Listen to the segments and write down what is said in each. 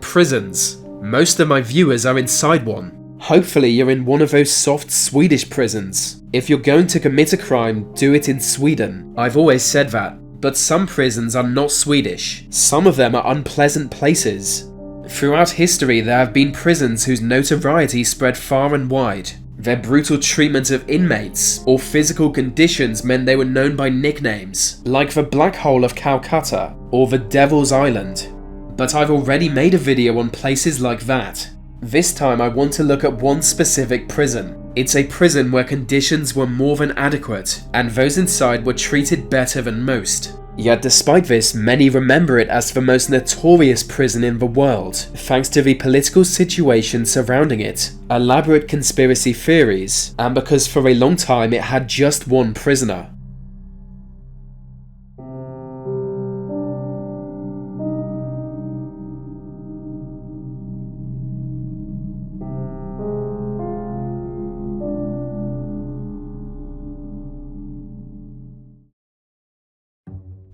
Prisons. Most of my viewers are inside one. Hopefully you're in one of those soft Swedish prisons. If you're going to commit a crime, do it in Sweden. I've always said that. But some prisons are not Swedish. Some of them are unpleasant places. Throughout history, there have been prisons whose notoriety spread far and wide. Their brutal treatment of inmates or physical conditions meant they were known by nicknames, like the Black Hole of Calcutta or the Devil's Island. But I've already made a video on places like that. This time I want to look at one specific prison. It's a prison where conditions were more than adequate, and those inside were treated better than most. Yet despite this, many remember it as the most notorious prison in the world, thanks to the political situation surrounding it, elaborate conspiracy theories, and because for a long time it had just one prisoner.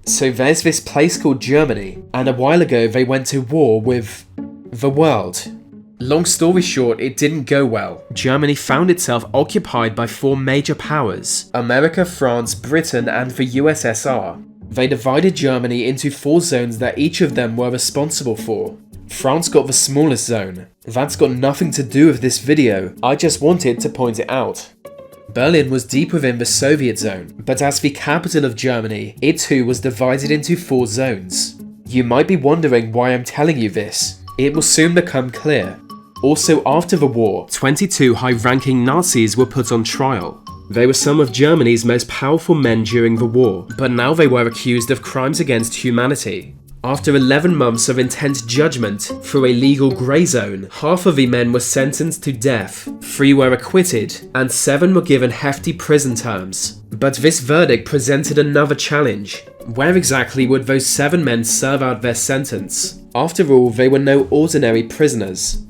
So there's this place called Germany, and a while ago they went to war with the world. Long story short, it didn't go well. Germany found itself occupied by four major powers: America, France, Britain, and the USSR. They divided Germany into four zones that each of them were responsible for. France got the smallest zone. That's got nothing to do with this video, I just wanted to point it out. Berlin was deep within the Soviet zone, but as the capital of Germany, it too was divided into four zones. You might be wondering why I'm telling you this. It will soon become clear. Also, after the war, 22 high-ranking Nazis were put on trial. They were some of Germany's most powerful men during the war, but now they were accused of crimes against humanity. After 11 months of intense judgment through a legal grey zone, half of the men were sentenced to death, 3 were acquitted, and 7 were given hefty prison terms. But this verdict presented another challenge. Where exactly would those 7 men serve out their sentence? After all, they were no ordinary prisoners.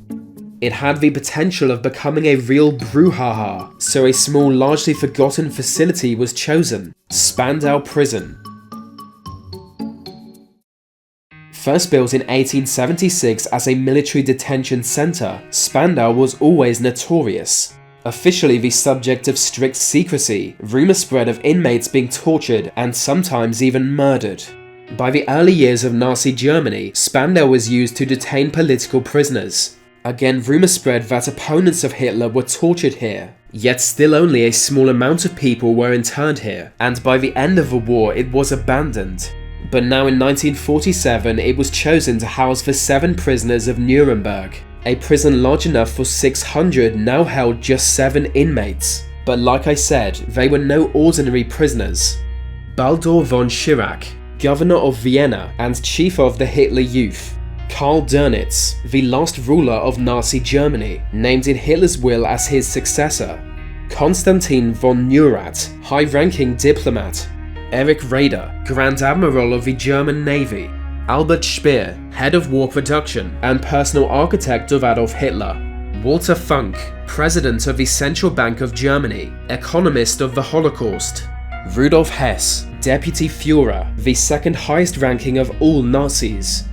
It had the potential of becoming a real brouhaha, so a small, largely forgotten facility was chosen: Spandau Prison. First built in 1876 as a military detention centre, Spandau was always notorious. Officially the subject of strict secrecy, rumours spread of inmates being tortured and sometimes even murdered. By the early years of Nazi Germany, Spandau was used to detain political prisoners. Again, rumours spread that opponents of Hitler were tortured here. Yet still only a small amount of people were interned here, and by the end of the war it was abandoned. But now in 1947 it was chosen to house the 7 prisoners of Nuremberg. A prison large enough for 600 now held just 7 inmates. But like I said, they were no ordinary prisoners. Baldur von Schirach, governor of Vienna and chief of the Hitler Youth. Karl Dönitz, the last ruler of Nazi Germany, named in Hitler's will as his successor. Konstantin Von Neurath, high-ranking diplomat. Erich Raeder, Grand Admiral of the German Navy. Albert Speer, head of war production and personal architect of Adolf Hitler. Walter Funk, president of the Central Bank of Germany, economist of the Holocaust. Rudolf Hess, deputy Führer, the second highest ranking of all Nazis.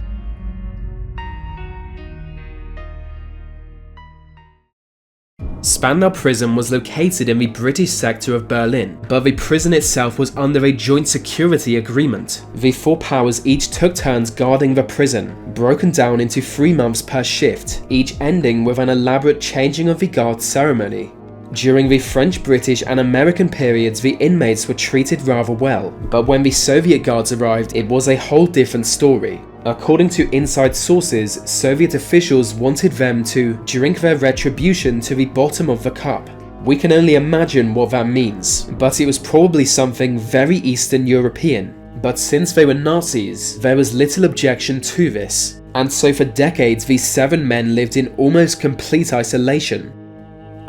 Spandau Prison was located in the British sector of Berlin, but the prison itself was under a joint security agreement. The 4 powers each took turns guarding the prison, broken down into 3 months per shift, each ending with an elaborate changing of the guard ceremony. During the French, British and American periods, the inmates were treated rather well, but when the Soviet guards arrived, it was a whole different story. According to inside sources, Soviet officials wanted them to drink their retribution to the bottom of the cup. We can only imagine what that means, but it was probably something very Eastern European. But since they were Nazis, there was little objection to this, and so for decades these 7 men lived in almost complete isolation.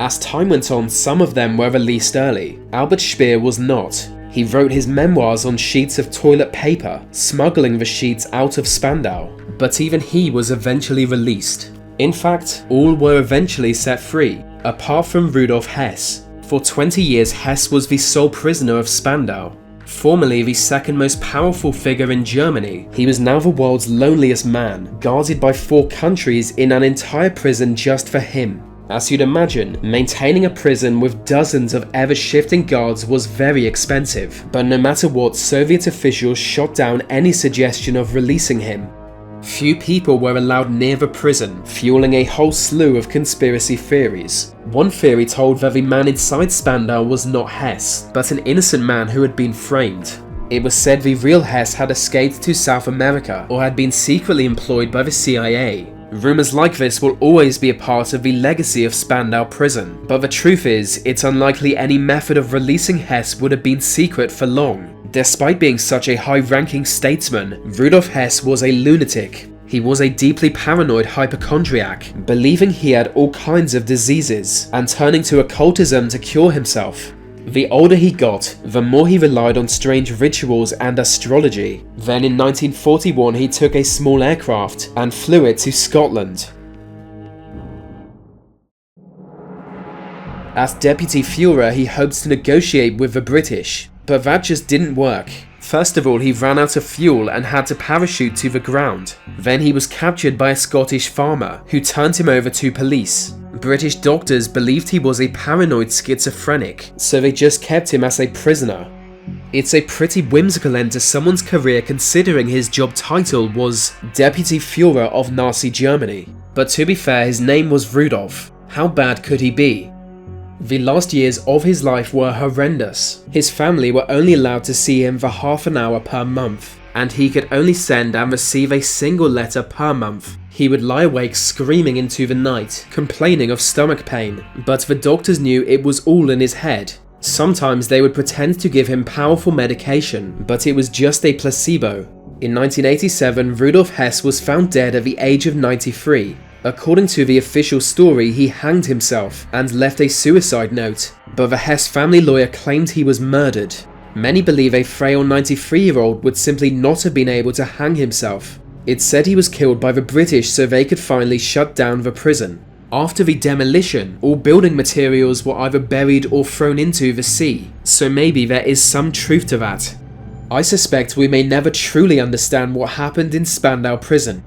As time went on, some of them were released early. Albert Speer was not. He wrote his memoirs on sheets of toilet paper, smuggling the sheets out of Spandau. But even he was eventually released. In fact, all were eventually set free, apart from Rudolf Hess. For 20 years Hess was the sole prisoner of Spandau. Formerly the second most powerful figure in Germany, he was now the world's loneliest man, guarded by 4 countries in an entire prison just for him. As you'd imagine, maintaining a prison with dozens of ever-shifting guards was very expensive, but no matter what, Soviet officials shot down any suggestion of releasing him. Few people were allowed near the prison, fueling a whole slew of conspiracy theories. One theory told that the man inside Spandau was not Hess, but an innocent man who had been framed. It was said the real Hess had escaped to South America or had been secretly employed by the CIA. Rumors like this will always be a part of the legacy of Spandau prison, but the truth is, it's unlikely any method of releasing Hess would have been secret for long. Despite being such a high-ranking statesman, Rudolf Hess was a lunatic. He was a deeply paranoid hypochondriac, believing he had all kinds of diseases, and turning to occultism to cure himself. The older he got, the more he relied on strange rituals and astrology. Then in 1941 he took a small aircraft and flew it to Scotland. As Deputy Führer, he hoped to negotiate with the British, but that just didn't work. First of all, he ran out of fuel and had to parachute to the ground. Then he was captured by a Scottish farmer, who turned him over to police. British doctors believed he was a paranoid schizophrenic, so they just kept him as a prisoner. It's a pretty whimsical end to someone's career considering his job title was Deputy Führer of Nazi Germany. But to be fair, his name was Rudolf. How bad could he be? The last years of his life were horrendous. His family were only allowed to see him for half an hour per month, and he could only send and receive a single letter per month. He would lie awake screaming into the night, complaining of stomach pain, but the doctors knew it was all in his head. Sometimes they would pretend to give him powerful medication, but it was just a placebo. In 1987, Rudolf Hess was found dead at the age of 93. According to the official story, he hanged himself and left a suicide note, but the Hess family lawyer claimed he was murdered. Many believe a frail 93-year-old would simply not have been able to hang himself. It's said he was killed by the British so they could finally shut down the prison. After the demolition, all building materials were either buried or thrown into the sea, so maybe there is some truth to that. I suspect we may never truly understand what happened in Spandau prison.